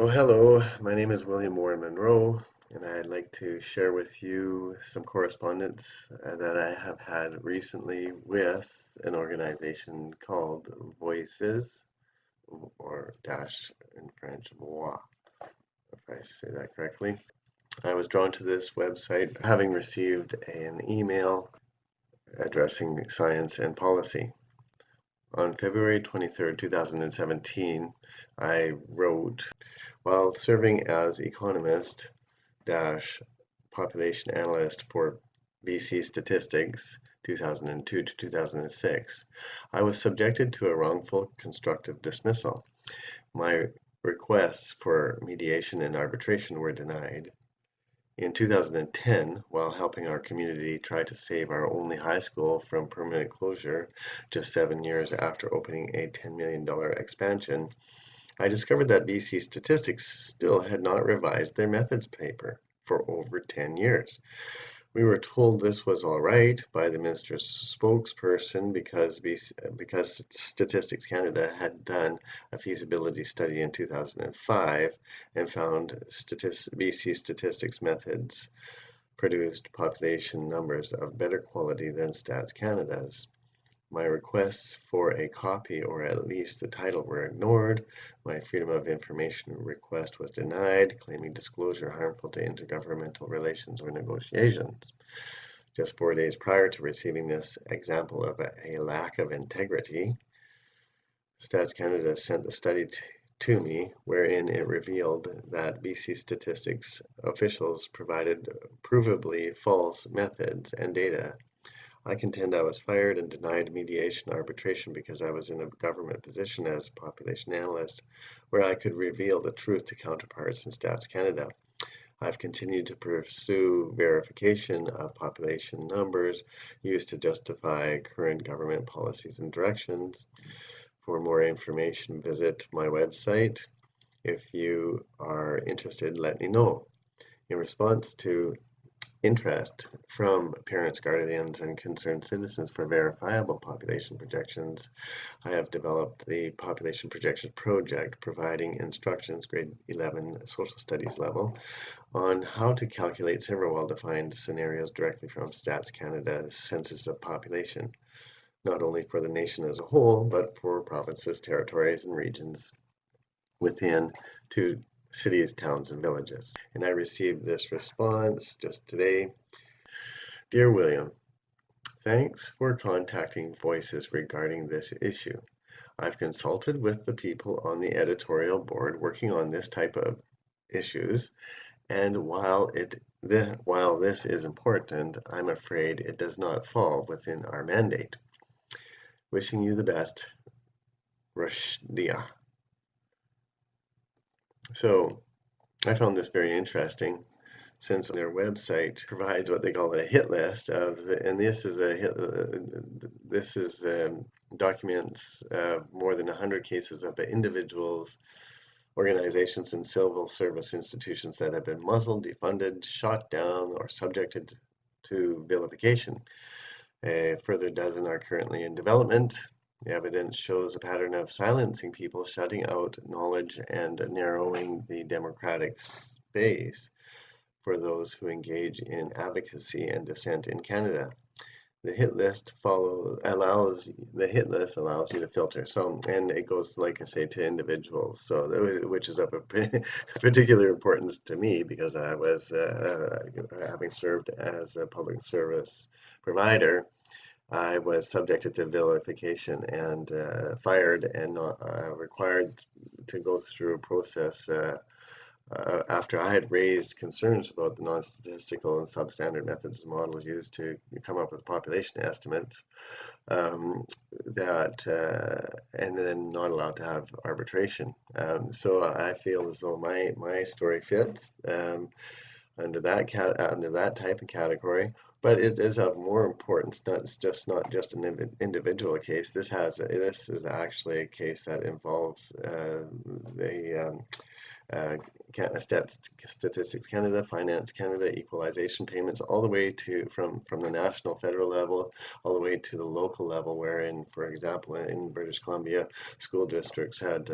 Oh, hello. My name is William Warren Monroe, and I'd like to share with you some correspondence that I have had recently with an organization called Voices, or dash in French, Voix, if I say that correctly. I was drawn to this website having received an email addressing science and policy. On February 23rd, 2017, I wrote, while serving as economist dash population analyst for BC Statistics 2002 to 2006, I was subjected to a wrongful constructive dismissal. My requests for mediation and arbitration were denied. In 2010, while helping our community try to save our only high school from permanent closure just 7 years after opening a $10 million expansion, I discovered that BC Statistics still had not revised their methods paper for over 10 years. We were told this was all right by the minister's spokesperson because Statistics Canada had done a feasibility study in 2005 and found BC Statistics methods produced population numbers of better quality than Stats Canada's. My requests for a copy or at least the title were ignored. My Freedom of Information request was denied, claiming disclosure harmful to intergovernmental relations or negotiations. Just 4 days prior to receiving this example of a lack of integrity, Stats Canada sent the study to me, wherein it revealed that BC Statistics officials provided provably false methods and data. I contend I was fired and denied mediation arbitration because I was in a government position as a population analyst where I could reveal the truth to counterparts in Stats Canada. I've continued to pursue verification of population numbers used to justify current government policies and directions. For more information, visit my website. If you are interested, let me know. In response to interest from parents, guardians, and concerned citizens for verifiable population projections, I have developed the Population Projections Project, providing instructions, grade 11 social studies level, on how to calculate several well-defined scenarios directly from Stats Canada's Census of Population, not only for the nation as a whole, but for provinces, territories, and regions within two cities, towns, and villages. And I received this response just today. Dear William, thanks for contacting Voices regarding this issue. I've consulted with the people on the editorial board working on this type of issues, and while this is important, I'm afraid it does not fall within our mandate. Wishing you the best, Rushdia. So I found this very interesting, since their website provides what they call a hit list and this is documents more than 100 cases of individuals, organizations, and civil service institutions that have been muzzled, defunded, shot down, or subjected to vilification. A further dozen are currently in development. The evidence shows a pattern of silencing people, shutting out knowledge, and narrowing the democratic space for those who engage in advocacy and dissent in Canada. The hit list allows you to filter. So, and it goes, like I say, to individuals. So, which is of a particular importance to me because I was having served as a public service provider. I was subjected to vilification and fired and not required to go through a process after I had raised concerns about the non-statistical and substandard methods and models used to come up with population estimates, and then not allowed to have arbitration. So I feel as though my story fits under that type of category. But it is of more importance, not just an individual case. This is actually a case that involves uh, Statistics Canada, Finance Canada, equalization payments, all the way to from the national federal level, all the way to the local level, wherein, for example, in British Columbia, school districts had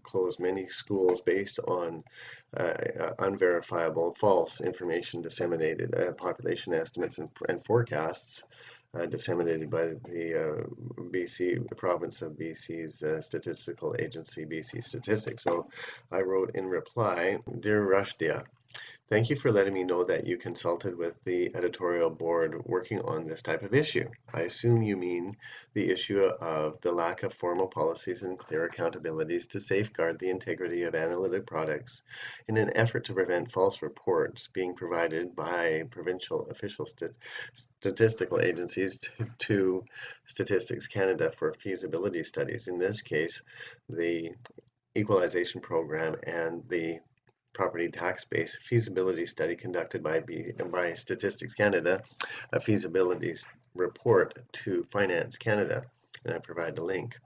closed many schools based on unverifiable, false information disseminated, population estimates and forecasts disseminated by the province of BC's statistical agency, BC Statistics. So I wrote in reply, Dear Rushdia, thank you for letting me know that you consulted with the editorial board working on this type of issue. I assume you mean the issue of the lack of formal policies and clear accountabilities to safeguard the integrity of analytic products in an effort to prevent false reports being provided by provincial official statistical agencies to Statistics Canada for feasibility studies. In this case, the equalization program and the property tax base feasibility study conducted by Statistics Canada, a feasibility report to Finance Canada, and I provide the link.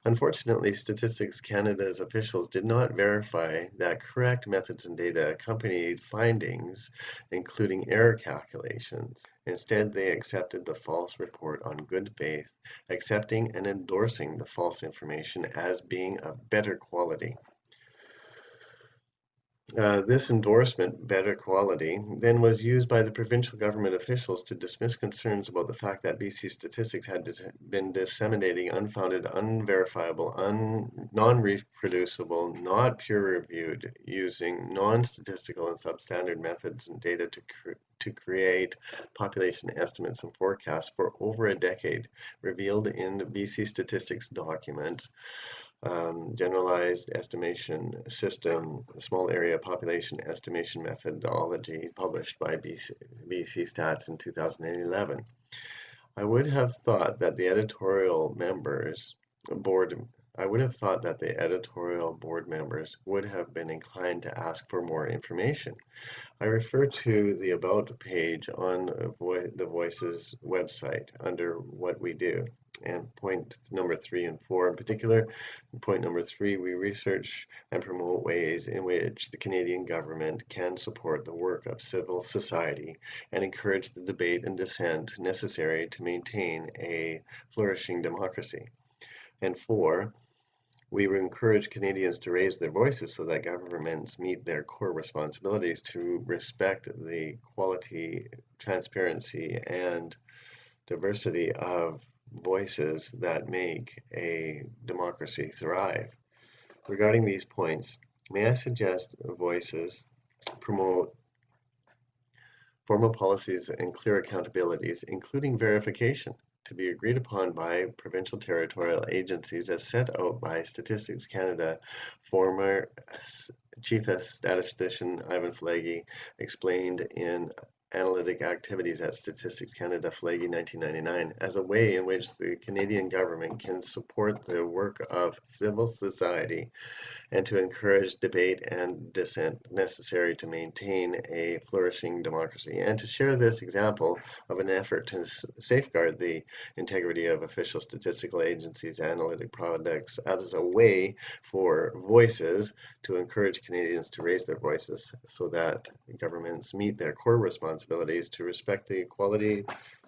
Unfortunately, Statistics Canada's officials did not verify that correct methods and data accompanied findings, including error calculations. Instead, they accepted the false report on good faith, accepting and endorsing the false information as being of better quality. This endorsement, better quality, then was used by the provincial government officials to dismiss concerns about the fact that BC Statistics had been disseminating unfounded, unverifiable, non-reproducible, not peer-reviewed, using non-statistical and substandard methods and data to create population estimates and forecasts for over a decade, revealed in the BC Statistics document. Generalized estimation system, small area population estimation methodology, published by BC Stats in 2011. I would have thought that the editorial members board I would have thought that the editorial board members would have been inclined to ask for more information. I refer to the About page on the Voices website under What We Do. And point number 3 and 4 in particular. Point number 3, we research and promote ways in which the Canadian government can support the work of civil society and encourage the debate and dissent necessary to maintain a flourishing democracy. And 4, we encourage Canadians to raise their voices so that governments meet their core responsibilities to respect the quality, transparency, and diversity of voices that make a democracy thrive. Regarding these points, may I suggest Voices promote formal policies and clear accountabilities, including verification, to be agreed upon by provincial territorial agencies as set out by Statistics Canada. Former Chief Statistician Ivan Flagey explained in Analytic Activities at Statistics Canada, Flagey 1999, as a way in which the Canadian government can support the work of civil society and to encourage debate and dissent necessary to maintain a flourishing democracy, and to share this example of an effort to safeguard the integrity of official statistical agencies' analytic products as a way for Voices to encourage Canadians to raise their voices so that governments meet their core responsibilities to respect the equality,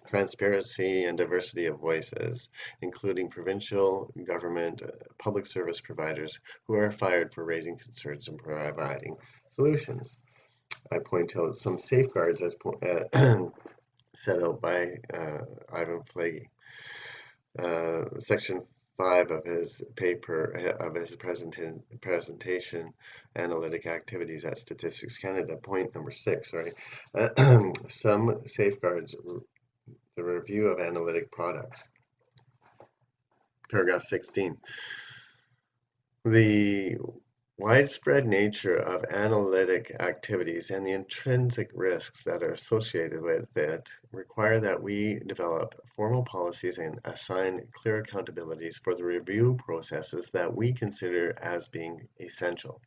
transparency, and diversity of voices, including provincial government, public service providers who are fired for raising concerns and providing solutions. I point out some safeguards as set out by Ivan Flagey. Section 5 of his paper, of his presentation, Analytic Activities at Statistics Canada, point number 6, right? Some safeguards, the review of analytic products. Paragraph 16. The widespread nature of analytic activities and the intrinsic risks that are associated with it require that we develop formal policies and assign clear accountabilities for the review processes that we consider as being essential.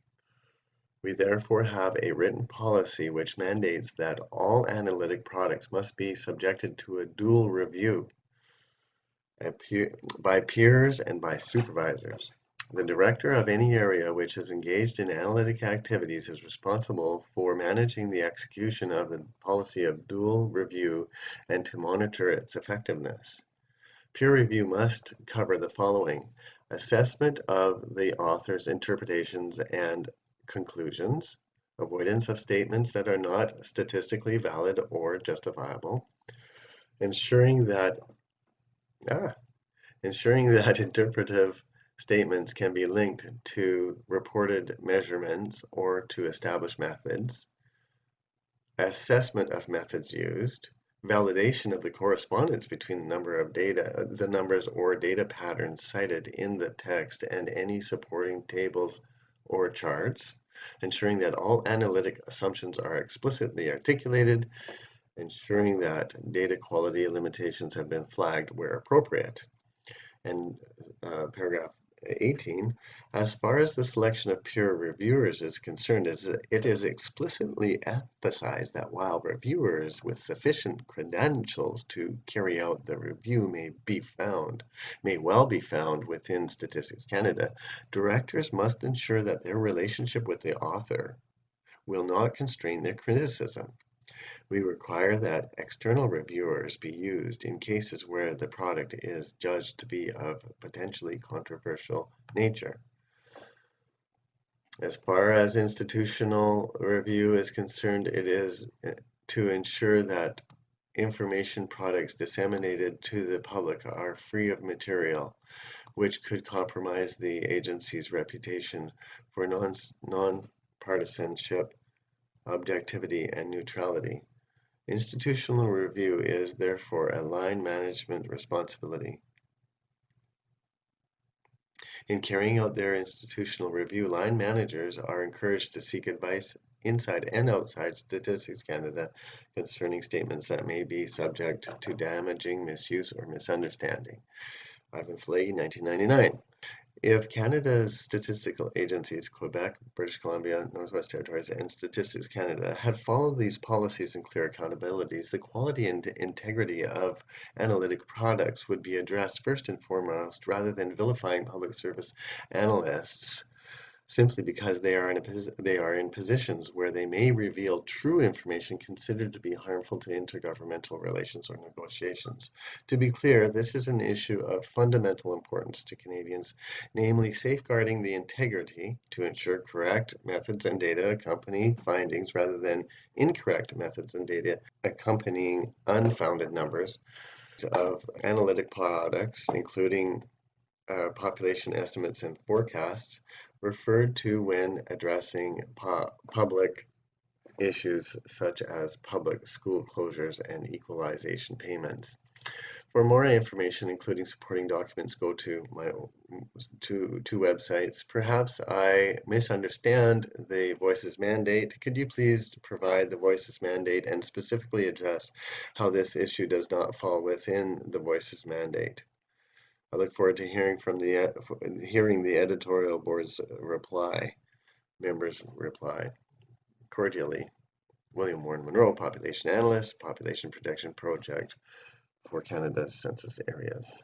We therefore have a written policy which mandates that all analytic products must be subjected to a dual review by peers and by supervisors. The director of any area which is engaged in analytic activities is responsible for managing the execution of the policy of dual review and to monitor its effectiveness. Peer review must cover the following: assessment of the author's interpretations and conclusions, avoidance of statements that are not statistically valid or justifiable, ensuring that ah, ensuring that interpretive statements can be linked to reported measurements or to established methods, assessment of methods used, validation of the correspondence between the numbers or data patterns cited in the text and any supporting tables or charts, ensuring that all analytic assumptions are explicitly articulated, ensuring that data quality limitations have been flagged where appropriate. And paragraph 18, as far as the selection of peer reviewers is concerned, it is explicitly emphasized that while reviewers with sufficient credentials to carry out the review may well be found within Statistics Canada, directors must ensure that their relationship with the author will not constrain their criticism. We require that external reviewers be used in cases where the product is judged to be of potentially controversial nature. As far as institutional review is concerned, it is to ensure that information products disseminated to the public are free of material which could compromise the agency's reputation for non-partisanship, objectivity, and neutrality. Institutional review is therefore a line management responsibility. In carrying out their institutional review, line managers are encouraged to seek advice inside and outside Statistics Canada concerning statements that may be subject to damaging misuse or misunderstanding. Ivan Flagey, 1999. If Canada's statistical agencies, Quebec, British Columbia, Northwest Territories, and Statistics Canada, had followed these policies and clear accountabilities, the quality and integrity of analytic products would be addressed first and foremost, rather than vilifying public service analysts simply because they are in positions where they may reveal true information considered to be harmful to intergovernmental relations or negotiations. To be clear, this is an issue of fundamental importance to Canadians, namely safeguarding the integrity to ensure correct methods and data accompany findings rather than incorrect methods and data accompanying unfounded numbers of analytic products, including population estimates and forecasts, referred to when addressing public issues such as public school closures and equalization payments. For more information, including supporting documents, go to my two websites. Perhaps I misunderstand the Voices mandate. Could you please provide the Voices mandate and specifically address how this issue does not fall within the Voices mandate? I look forward to hearing the editorial board's members' reply. Cordially, William Warren Monroe, Population Analyst, Population Protection Project for Canada's Census Areas.